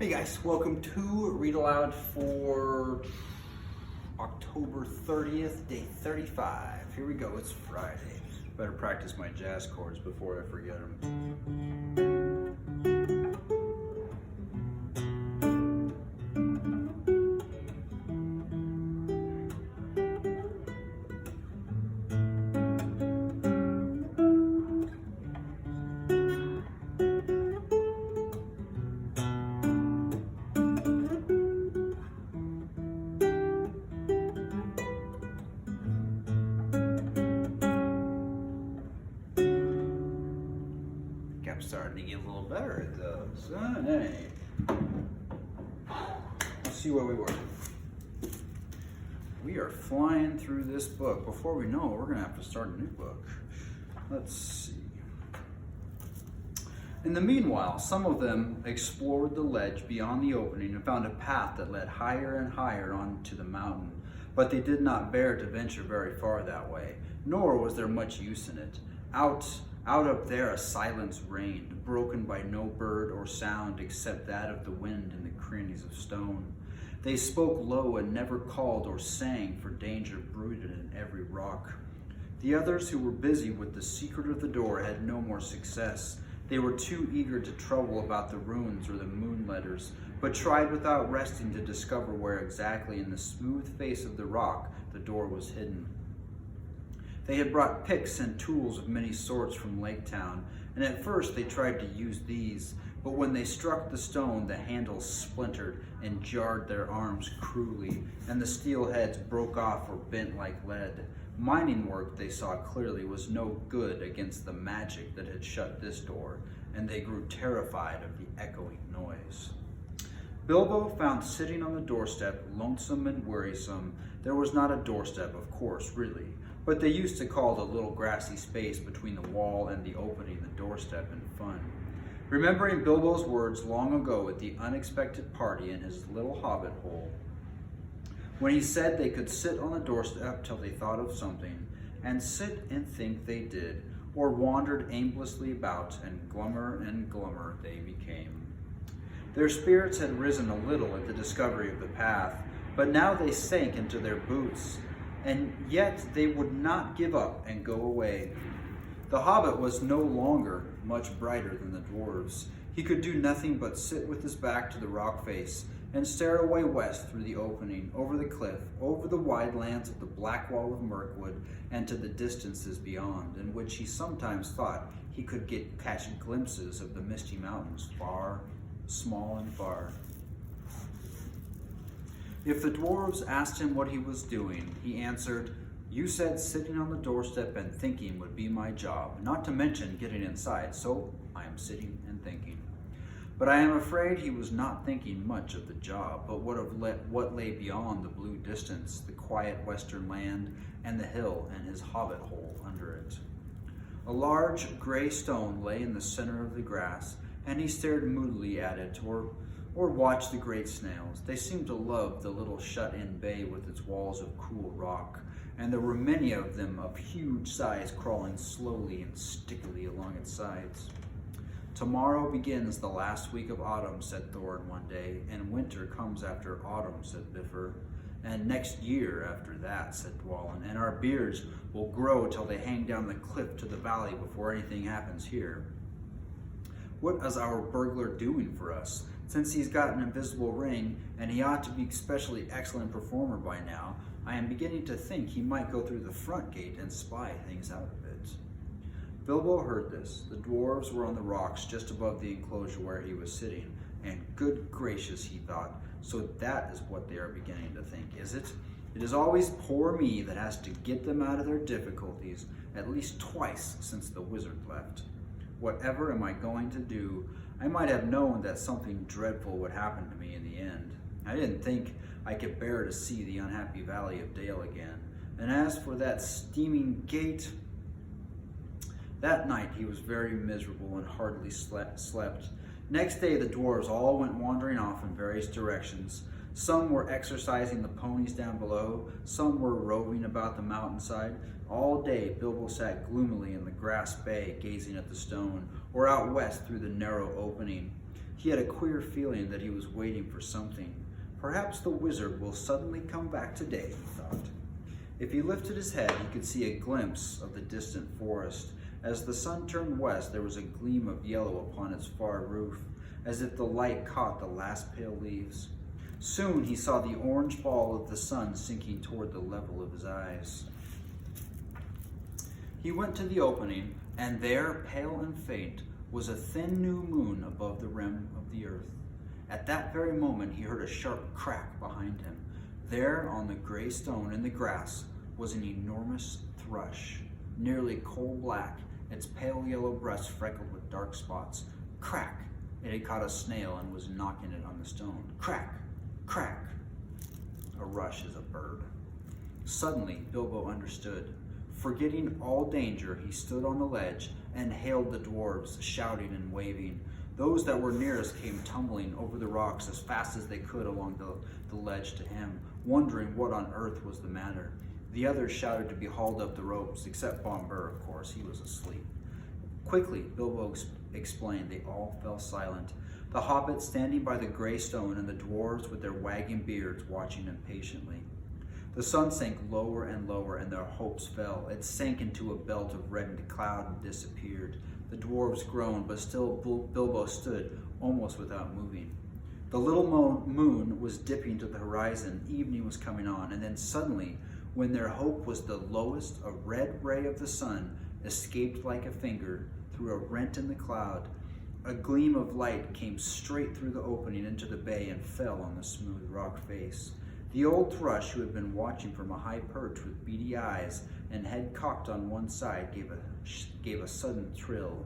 Hey guys, welcome to Read Aloud for October 30th, day 35. Here we go, it's Friday. Better practice my jazz chords before I forget them. I'm starting to get a little better at those. Hey. Let's see where we were. We are flying through this book. Before we know it, we're going to have to start a new book. Let's see. In the meanwhile, some of them explored the ledge beyond the opening and found a path that led higher and higher onto the mountain. But they did not bear to venture very far that way, nor was there much use in it. Out up there a silence reigned, broken by no bird or sound except that of the wind in the crannies of stone. They spoke low and never called or sang, for danger brooded in every rock. The others who were busy with the secret of the door had no more success. They were too eager to trouble about the runes or the moon letters, but tried without resting to discover where exactly in the smooth face of the rock the door was hidden. They had brought picks and tools of many sorts from Lake Town, and at first they tried to use these, but when they struck the stone, the handles splintered and jarred their arms cruelly, and the steel heads broke off or bent like lead. Mining work, they saw clearly, was no good against the magic that had shut this door, and they grew terrified of the echoing noise. Bilbo found sitting on the doorstep, lonesome and wearisome. There was not a doorstep, of course, really, but they used to call the little grassy space between the wall and the opening the doorstep in fun. Remembering Bilbo's words long ago at the unexpected party in his little hobbit hole, when he said they could sit on the doorstep till they thought of something, and sit and think they did, or wandered aimlessly about, and glummer they became. Their spirits had risen a little at the discovery of the path, but now they sank into their boots, and yet they would not give up and go away. The hobbit was no longer much brighter than the dwarves. He could do nothing but sit with his back to the rock face and stare away west through the opening, over the cliff, over the wide lands of the black wall of Mirkwood, and to the distances beyond, in which he sometimes thought he could catch glimpses of the misty mountains, far, small and far. If the dwarves asked him what he was doing, he answered, "You said sitting on the doorstep and thinking would be my job, not to mention getting inside, so I am sitting and thinking." But I am afraid he was not thinking much of the job, but what lay beyond the blue distance, the quiet western land, and the hill and his hobbit hole under it. A large gray stone lay in the center of the grass, and he stared moodily at it, or watched the great snails. They seemed to love the little shut-in bay with its walls of cool rock, and there were many of them of huge size crawling slowly and stickily along its sides. "Tomorrow begins the last week of autumn," said Thorin one day, "and winter comes after autumn," said Bifur. "And next year after that," said Dwalin, "and our beards will grow till they hang down the cliff to the valley before anything happens here." "What is our burglar doing for us? Since he's got an invisible ring, and he ought to be especially excellent performer by now, I am beginning to think he might go through the front gate and spy things out of it." Bilbo heard this. The dwarves were on the rocks just above the enclosure where he was sitting, and good gracious, he thought, so that is what they are beginning to think, is it? It is always poor me that has to get them out of their difficulties, at least twice since the wizard left. Whatever am I going to do? I might have known that something dreadful would happen to me in the end. I didn't think I could bear to see the unhappy Valley of Dale again. And as for that steaming gate, that night he was very miserable and hardly slept. Next day the dwarves all went wandering off in various directions. Some were exercising the ponies down below, some were roving about the mountainside, All day, Bilbo sat gloomily in the grass bay, gazing at the stone, or out west through the narrow opening. He had a queer feeling that he was waiting for something. Perhaps the wizard will suddenly come back today, he thought. If he lifted his head, he could see a glimpse of the distant forest. As the sun turned west, there was a gleam of yellow upon its far roof, as if the light caught the last pale leaves. Soon he saw the orange ball of the sun sinking toward the level of his eyes. He went to the opening, and there, pale and faint, was a thin new moon above the rim of the earth. At that very moment, he heard a sharp crack behind him. There, on the gray stone in the grass, was an enormous thrush, nearly coal black, its pale yellow breast freckled with dark spots. Crack! It had caught a snail and was knocking it on the stone. Crack! Crack! A rush is a bird. Suddenly, Bilbo understood. Forgetting all danger, he stood on the ledge and hailed the dwarves, shouting and waving. Those that were nearest came tumbling over the rocks as fast as they could along the ledge to him, wondering what on earth was the matter. The others shouted to be hauled up the ropes, except Bombur, of course. He was asleep. Quickly, Bilbo explained. They all fell silent. The hobbits standing by the gray stone and the dwarves with their wagging beards watching impatiently. The sun sank lower and lower, and their hopes fell. It sank into a belt of reddened cloud and disappeared. The dwarves groaned, but still Bilbo stood, almost without moving. The little moon was dipping to the horizon. Evening was coming on, and then suddenly, when their hope was the lowest, a red ray of the sun escaped like a finger through a rent in the cloud. A gleam of light came straight through the opening into the bay and fell on the smooth rock face. The old thrush, who had been watching from a high perch with beady eyes and head cocked on one side, gave a sudden thrill.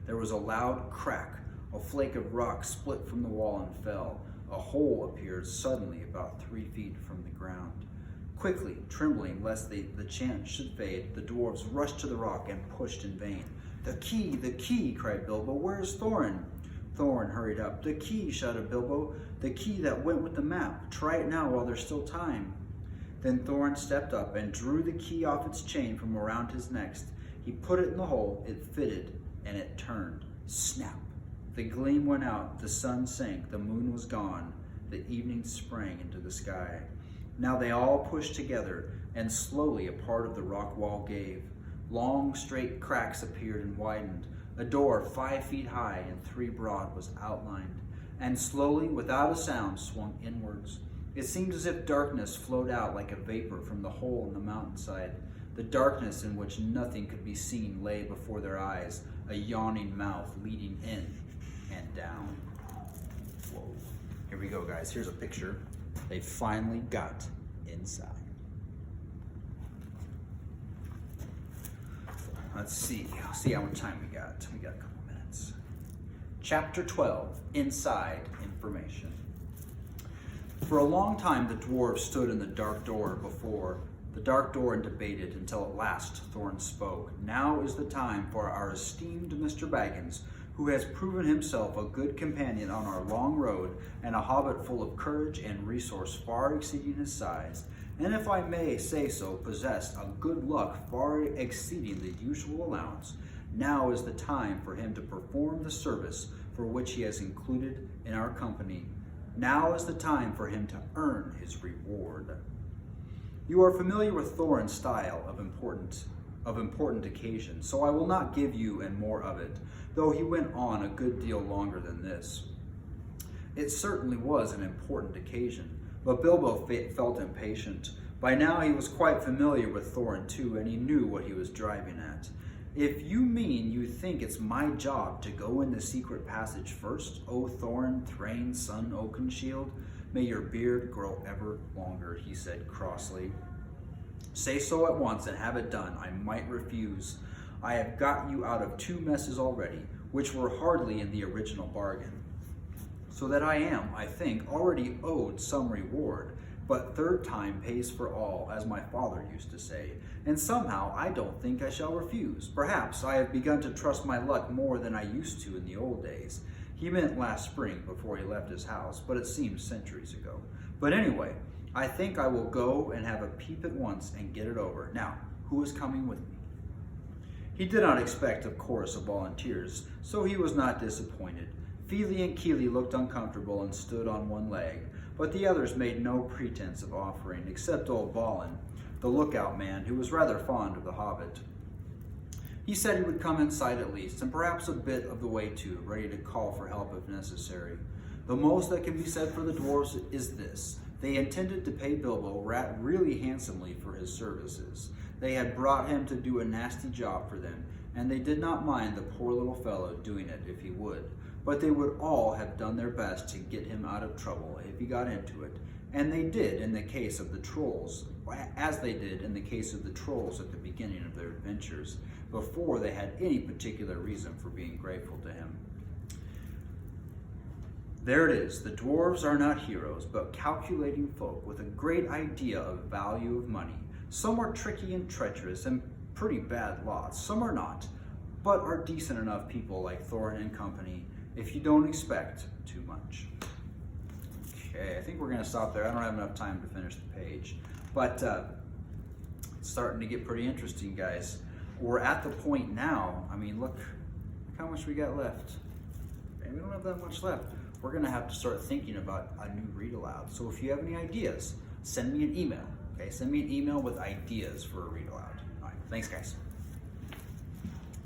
There was a loud crack. A flake of rock split from the wall and fell. A hole appeared suddenly about 3 feet from the ground. Quickly, trembling lest the chance should fade, the dwarves rushed to the rock and pushed in vain. The key, cried Bilbo. Where's Thorin? Thorin hurried up. The key, shouted Bilbo. The key that went with the map. Try it now while there's still time. Then Thorin stepped up and drew the key off its chain from around his neck. He put it in the hole, it fitted, and it turned. Snap! The gleam went out, the sun sank, the moon was gone, the evening sprang into the sky. Now they all pushed together, and slowly a part of the rock wall gave. Long, straight cracks appeared and widened. A door 5 feet high and 3 broad was outlined, and slowly, without a sound, swung inwards. It seemed as if darkness flowed out like a vapor from the hole in the mountainside. The darkness in which nothing could be seen lay before their eyes, a yawning mouth leading in and down. Whoa. Here we go, guys. Here's a picture. They finally got inside. Let's see how much time we got. We got a couple minutes. Chapter 12, Inside Information. For a long time, the dwarves stood in the dark door and debated until at last Thorin spoke. Now is the time for our esteemed Mr. Baggins, who has proven himself a good companion on our long road and a hobbit full of courage and resource far exceeding his size, and if I may say so, possessed a good luck far exceeding the usual allowance. Now is the time for him to perform the service for which he has included in our company. Now is the time for him to earn his reward. You are familiar with Thorin's style of important occasions, so I will not give you and more of it, though he went on a good deal longer than this. It certainly was an important occasion, but Bilbo felt impatient. By now he was quite familiar with Thorin too, and he knew what he was driving at. If you mean you think it's my job to go in the secret passage first, O Thorin, Thrain's son Oakenshield, may your beard grow ever longer, he said crossly. Say so at once and have it done. I might refuse. I have got you out of 2 messes already, which were hardly in the original bargain. So that I am, I think, already owed some reward, but 3rd time pays for all, as my father used to say, and somehow I don't think I shall refuse. Perhaps I have begun to trust my luck more than I used to in the old days. He meant last spring before he left his house, but it seems centuries ago. But anyway, I think I will go and have a peep at once and get it over. Now, who is coming with me." He did not expect a chorus of volunteers, so he was not disappointed. Feely and Keely looked uncomfortable and stood on one leg, but the others made no pretense of offering, except old Balin, the lookout man, who was rather fond of the Hobbit. He said he would come inside at least, and perhaps a bit of the way too, ready to call for help if necessary. The most that can be said for the dwarves is this: they intended to pay Bilbo really handsomely for his services. They had brought him to do a nasty job for them, and they did not mind the poor little fellow doing it if he would. But they would all have done their best to get him out of trouble if he got into it, and they did in the case of the trolls, as they did in the case of the trolls at the beginning of their adventures, before they had any particular reason for being grateful to him. There it is. The dwarves are not heroes, but calculating folk with a great idea of value of money. Some are tricky and treacherous and pretty bad lots. Some are not, but are decent enough people like Thorin and company, if you don't expect too much. Okay, I think we're going to stop there. I don't have enough time to finish the page, but it's starting to get pretty interesting, guys. We're at the point now. I mean, look how much we got left. And we don't have that much left. We're going to have to start thinking about a new read aloud. So if you have any ideas, send me an email. Okay, send me an email with ideas for a read aloud. All right, thanks, guys.